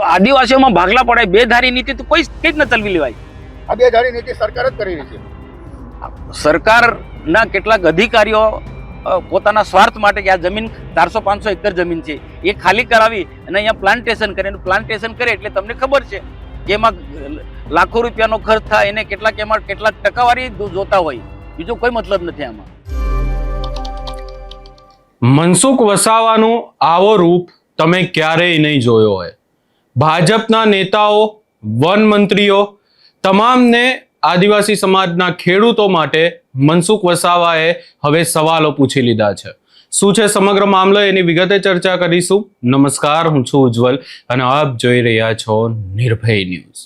તો આદિવાસીઓમાં ભાગલા પડાય, બેધારી નીતિ તો કોઈ કઈ જ ન ચલવી લેવાય. આ બેધારી નીતિ સરકાર જ કરી રહી છે. સરકારના કેટલાક અધિકારીઓ પોતાના સ્વાર્થ માટે કે આ જમીન 400-500 એકર જમીન છે એ ખાલી કરાવી અને અહીંયા પ્લાન્ટેશન કરે, પ્લાન્ટેશન કરે એટલે તમને ખબર છે કે એમાં લાખો રૂપિયાનો ખર્ચ થાય, એને એમાં કેટલાક ટકાવારી જોતા હોય, બીજો કોઈ મતલબ નથી આમાં. મનસુખ વસાવાનું આવો રૂપ તમે ક્યારેય નહીં જોયો હોય. ભાજપના નેતાઓ, વન મંત્રીઓ, તમામને આદિવાસી સમાજના ખેડૂતો માટે મનસુખ વસાવાએ હવે સવાલો પૂછી લીધા છે. શું છે સમગ્ર મામલો, એની વિગતે ચર્ચા કરીશું. નમસ્કાર, હું છું ઉજ્જવલ અને આપ જોઈ રહ્યા છો નિર્ભય ન્યૂઝ.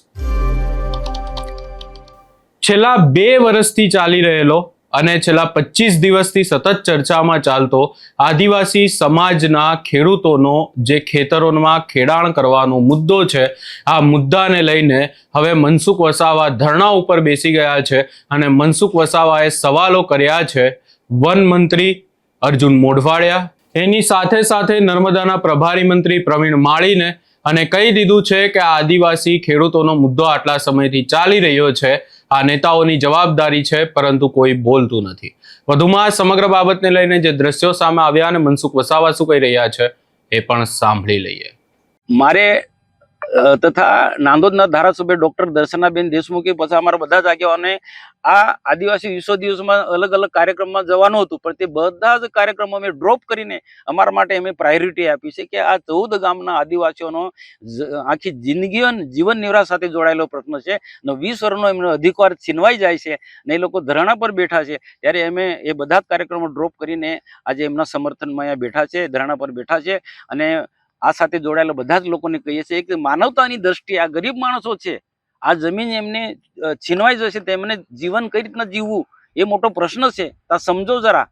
છેલ્લા 2 વર્ષથી ચાલી રહેલો અને છેલ્લા 25 દિવસથી સતત ચર્ચામાં ચાલતો આદિવાસી સમાજના ખેડૂતોનો જે ખેતરોમાં ખેડાણ કરવાનો મુદ્દો છે, આ મુદ્દાને લઈને હવે મનસુખ વસાવા ધરણા ઉપર બેસી ગયા છે અને મનસુખ વસાવાએ સવાલો કર્યા છે વન મંત્રી અર્જુન મોઢવાડિયા, એની સાથે સાથે નર્મદાના પ્રભારી મંત્રી પ્રવીણ માળીને, અને કહી દીધું છે કે આ આદિવાસી ખેડૂતોનો મુદ્દો આટલા સમયથી ચાલી રહ્યો છે, આ નેતાઓની જવાબદારી છે, પરંતુ કોઈ બોલતું નથી. વધુમાં સમગ્ર બાબતને લઈને જે દ્રશ્યો સામે આવ્યા અને મનસુખ વસાવા શું કહી રહ્યા છે એ પણ સાંભળી લઈએ. મારે તથા નાંદોદના ધારાસભ્ય ડોક્ટર દર્શનાબેન દેશમુખી પછી અમારા બધા જ આગેવાને આ આદિવાસી વિશ્વ દિવસમાં અલગ અલગ કાર્યક્રમમાં જવાનું હતું, પણ તે બધા જ કાર્યક્રમો અમે ડ્રોપ કરીને અમારા માટે અમે પ્રાયોરિટી આપી છે કે આ 14 ગામના આદિવાસીઓનો આખી જિંદગી અને જીવન નિર્વાહ સાથે જોડાયેલો પ્રશ્ન છે અને 20 વર્ષનો એમનો અધિકાર છીનવાઈ જાય છે અને એ લોકો ધરણા પર બેઠા છે, ત્યારે અમે એ બધા જ કાર્યક્રમો ડ્રોપ કરીને આજે એમના સમર્થનમાં અહીંયા બેઠા છે, ધરણા પર બેઠા છે. અને આ સાથે જોડાયેલા બધા જ લોકોને કહીએ છીએ કે માનવતાની દ્રષ્ટિએ આ ગરીબ માણસો છે, આ જમીન એમને છીનવાઈ જશે, તેમને જીવન કઈ રીતના જીવવું એ મોટો પ્રશ્ન છે. તો સમજો જરા.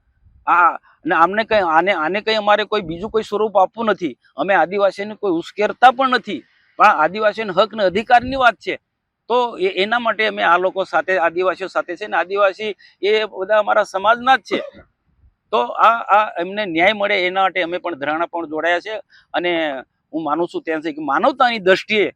અને આમને કઈ આને કઈ અમારે કોઈ બીજું કોઈ સ્વરૂપ આપવું નથી. અમે આદિવાસીને કોઈ ઉશ્કેરતા પણ નથી, પણ આદિવાસીઓના હક અને અધિકારની વાત છે. તો એના માટે અમે આ લોકો સાથે, આદિવાસીઓ સાથે છે ને આદિવાસી એ બધા અમારા સમાજના જ છે. તો આ એમને ન્યાય મળે એના માટે અમે પણ ધરણા પણ જોડાયા છે. અને હું માનું છું ત્યાં છે કે માનવતાની દ્રષ્ટિએ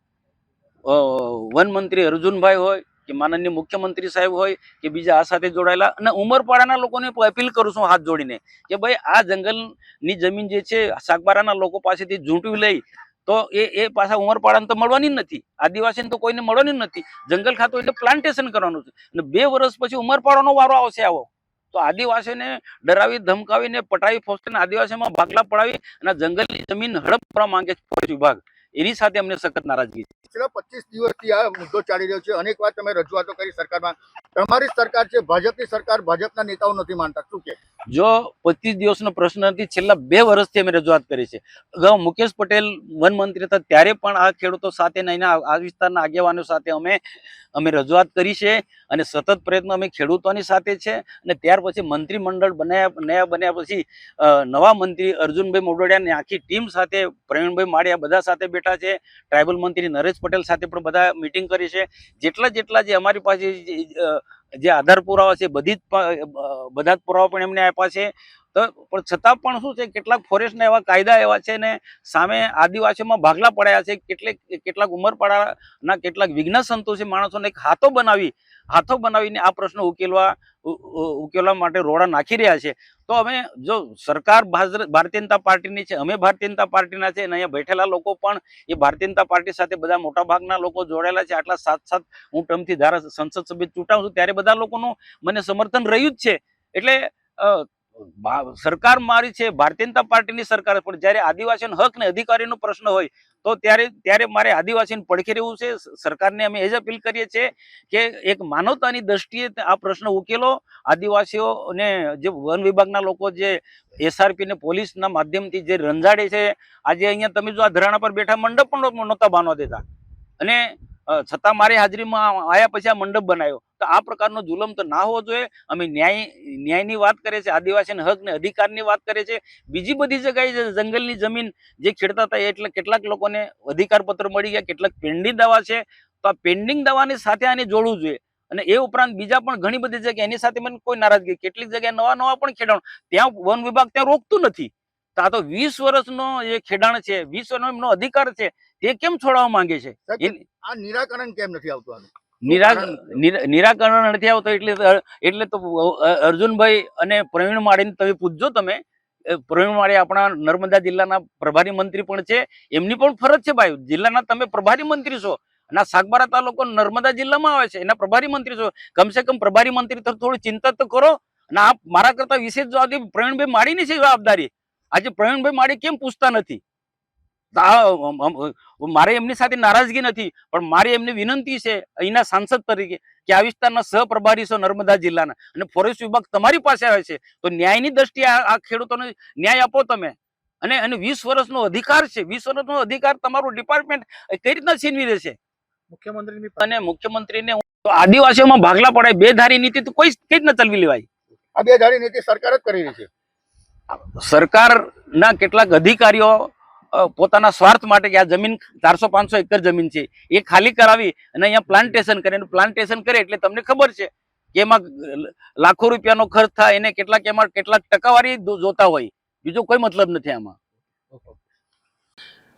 વન મંત્રી અર્જુનભાઈ હોય કે માનનીય મુખ્યમંત્રી સાહેબ હોય કે બીજા આ સાથે જોડાયેલા અને ઉમરપાડાના લોકોને અપીલ કરું છું હાથ જોડીને કે ભાઈ આ જંગલની જમીન જે છે સાગબારાના લોકો પાસેથી ઝૂંટવી લઈ તો એ પાછા ઉમરપાડાને તો મળવાની જ નથી, આદિવાસીને તો કોઈને મળવાની જ નથી. જંગલ ખાતું એટલે પ્લાન્ટેશન કરવાનું છે અને 2 વર્ષ પછી ઉમરપાડાનો વારો આવશે આવો. તો આદિવાસીઓને ડરાવી ધમકાવીને પટાવી ફોસટીને આદિવાસીમાં ભાગલા પડાવી અને જંગલની જમીન હડપ કરવા માંગે છે ફોરેસ્ટ વિભાગ. એની સાથે અમને સખત નારાજગી છે. છેલ્લા 25 દિવસથી આ મુદ્દો ચાલી રહ્યો છે. અનેક વાર તમે રજૂઆતો કરી સરકારમાં. તમારી સરકાર છે, ભાજપની સરકાર, ભાજપના નેતાઓ નથી માનતા, શું કે? જો 25 દિવસનો પ્રશ્ન નથી, છેલ્લા 2 વર્ષથી અમે રજૂઆત કરી છે. અગાઉ મુકેશ પટેલ વન મંત્રી હતા ત્યારે પણ આ ખેડૂતો સાથે આ વિસ્તારના આગેવાનો સાથે અમે રજૂઆત કરી છે અને સતત પ્રયત્ન અમે ખેડૂતોની સાથે છે. અને ત્યાર પછી મંત્રીમંડળ બન્યા પછી નવા મંત્રી અર્જુનભાઈ મોઢવાડિયાની આખી ટીમ સાથે, પ્રવીણભાઈ માળિયા બધા સાથે બેઠા છે. ટ્રાઇબલ મંત્રી નરેશ પટેલ સાથે પણ બધા મિટિંગ કરી છે. જેટલા જે અમારી પાસે જે આધાર પુરાવા છે બધા જ પુરાવા પણ એમને આપ્યા છે. તો પણ છતાં પણ શું છે, કેટલાક ફોરેસ્ટના એવા કાયદા એવા છે ને સામે આદિવાસીઓમાં ભાગલા પડ્યા છે. કેટલાક ઉમરપાડાના કેટલાક વિઘ્ન સંતોષી માણસોને એક હાથો બનાવીને આ પ્રશ્ન ઉકેલવા માટે રોડા નાખી રહ્યા છે. તો અમે જો સરકાર ભારતીય જનતા પાર્ટીની છે, અમે ભારતીય જનતા પાર્ટીના છે અને અહીંયા બેઠેલા લોકો પણ એ ભારતીય જનતા પાર્ટી સાથે બધા મોટા ભાગના લોકો જોડાયેલા છે. આટલા 7 હું ટર્મથી સંસદ સભ્ય ચૂંટાઉં છું ત્યારે બધા લોકોનું મને સમર્થન રહ્યું જ છે. એટલે સરકાર મારી છે, ભારતીય જનતા પાર્ટીની સરકાર, પણ જ્યારે આદિવાસીનો હક ને અધિકારીનો પ્રશ્ન હોય તો ત્યારે મારે આદિવાસીને પડખે રહેવું છે. સરકારને અમે એ જ અપીલ કરીએ છીએ કે એક માનવતાની દ્રષ્ટિએ આ પ્રશ્ન ઉકેલો. આદિવાસીઓને જે વન વિભાગના લોકો જે SRP ને પોલીસના માધ્યમથી જે રંજાડે છે, આજે અહીંયા તમે જો આ ધરણા પર બેઠા મંડપ પણ નહોતા બાંધવા દેતા અને છતાં મારી હાજરીમાં આવ્યા પછી આ મંડપ બનાવ્યો. તો આ પ્રકારનો જુલમ તો ના હોવો જોઈએ. અમે ન્યાયની વાત કરીએ છીએ, આદિવાસીના હક ને અધિકારની વાત કરીએ છીએ. બીજી બધી જગ્યાએ જંગલની જમીન જે ખેડતા હતા એટલે કેટલાક લોકોને અધિકાર પત્ર મળી ગયા, કેટલાક પેન્ડિંગ દાવા છે. તો આ પેન્ડિંગ દાવાની સાથે આને જોડવું જોઈએ. અને એ ઉપરાંત બીજા પણ ઘણી બધી જગ્યાએ એની સાથે મને કોઈ નારાજગી, કેટલીક જગ્યાએ નવા પણ ખેડાણ ત્યાં વન વિભાગ ત્યાં રોકતું નથી. તો આ તો 20 વર્ષનો એ ખેડાણ છે, 20 વર્ષનો એમનો અધિકાર છે, તે કેમ છોડાવવા માંગે છે? સાહેબ, આ નિરાકરણ કેમ નથી આવતું આનું? નિરાકરણ નથી આવતો એટલે તો અર્જુનભાઈ અને પ્રવીણ માળીને તમે પૂછજો. તમે પ્રવીણ માળી આપણા નર્મદા જિલ્લાના પ્રભારી મંત્રી પણ છે, એમની પણ ફરજ છે ભાઈ. જિલ્લાના તમે પ્રભારી મંત્રી છો અને આ સાગબારા તાલુકો નર્મદા જિલ્લામાં આવે છે, એના પ્રભારી મંત્રી છો. કમસે કમ પ્રભારી મંત્રી તો થોડી ચિંતા તો કરો. અને આ મારા કરતા વિશેષ જવાબદારી પ્રવીણભાઈ માળીની છે જવાબદારી. આજે પ્રવીણભાઈ માળી કેમ પૂછતા નથી? મારે એમની સાથે નારાજગી નથી, પણ મારી એમની વિનંતી છે અહીંના સાંસદ તરીકે કે આ વિસ્તારના સહપ્રભારી છો નર્મદા જિલ્લાના અને ફોરેસ્ટ વિભાગ તમારી પાસે આવે છે, તો ન્યાયની દ્રષ્ટિએ આ ખેડૂતોને ન્યાય આપો તમે. અને 20 વર્ષનો અધિકાર છે, 20 વર્ષનો અધિકાર તમારું ડિપાર્ટમેન્ટ કઈ રીતના છીનવી દેશે? મુખ્યમંત્રીને આદિવાસીઓમાં ભાગલા પડાય, બે ધારી નીતિ તો કઈ રીતના ચલવી લેવાય? આ બે ધારી નીતિ સરકાર જ કરી રહી છે. સરકારના કેટલાક અધિકારીઓ પોતાના સ્વાર્થ માટે કે આ જમીન 400-500 એકર જમીન છે એ ખાલી કરાવી અને અહીંયા પ્લાન્ટેશન કરે. પ્લાન્ટેશન કરે એટલે તમને ખબર છે કે એમાં લાખો રૂપિયાનો ખર્ચ થાય, એને એમાં કેટલાક ટકાવારી જોતા હોય, બીજો કોઈ મતલબ નથી આમાં.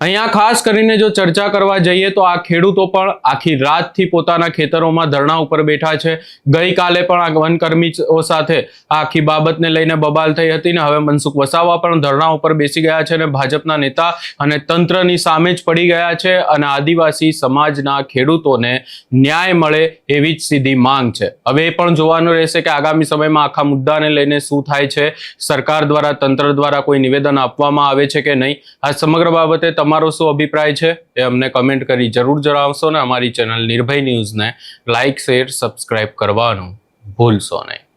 અહીંયા ખાસ કરીને જો ચર્ચા કરવા જઈએ તો આ ખેડૂતો પણ આખી રાતથી પોતાના ખેતરોમાં ધરણા ઉપર બેઠા છે. ગઈકાલે પણ આ વનકર્મીઓ સાથે આ આખી બાબતને લઈને બબાલ થઈ હતી ને હવે મનસુખ વસાવા પણ ધરણા ઉપર બેસી ગયા છે અને ભાજપના નેતા અને તંત્રની સામે જ પડી ગયા છે અને આદિવાસી સમાજના ખેડૂતોને ન્યાય મળે એવી જ સીધી માંગ છે. હવે એ પણ જોવાનું રહેશે કે આગામી સમયમાં આખા મુદ્દાને લઈને શું થાય છે. સરકાર દ્વારા, તંત્ર દ્વારા કોઈ નિવેદન આપવામાં આવે છે કે નહીં. આ સમગ્ર બાબતે તમારો શું અભિપ્રાય છે એ અમને કમેન્ટ કરી જરૂર જણાવશો ને અમારી ચેનલ નિર્ભય ન્યૂઝને લાઇક, શેર, સબસ્ક્રાઇબ કરવાનું ભૂલશો નહીં.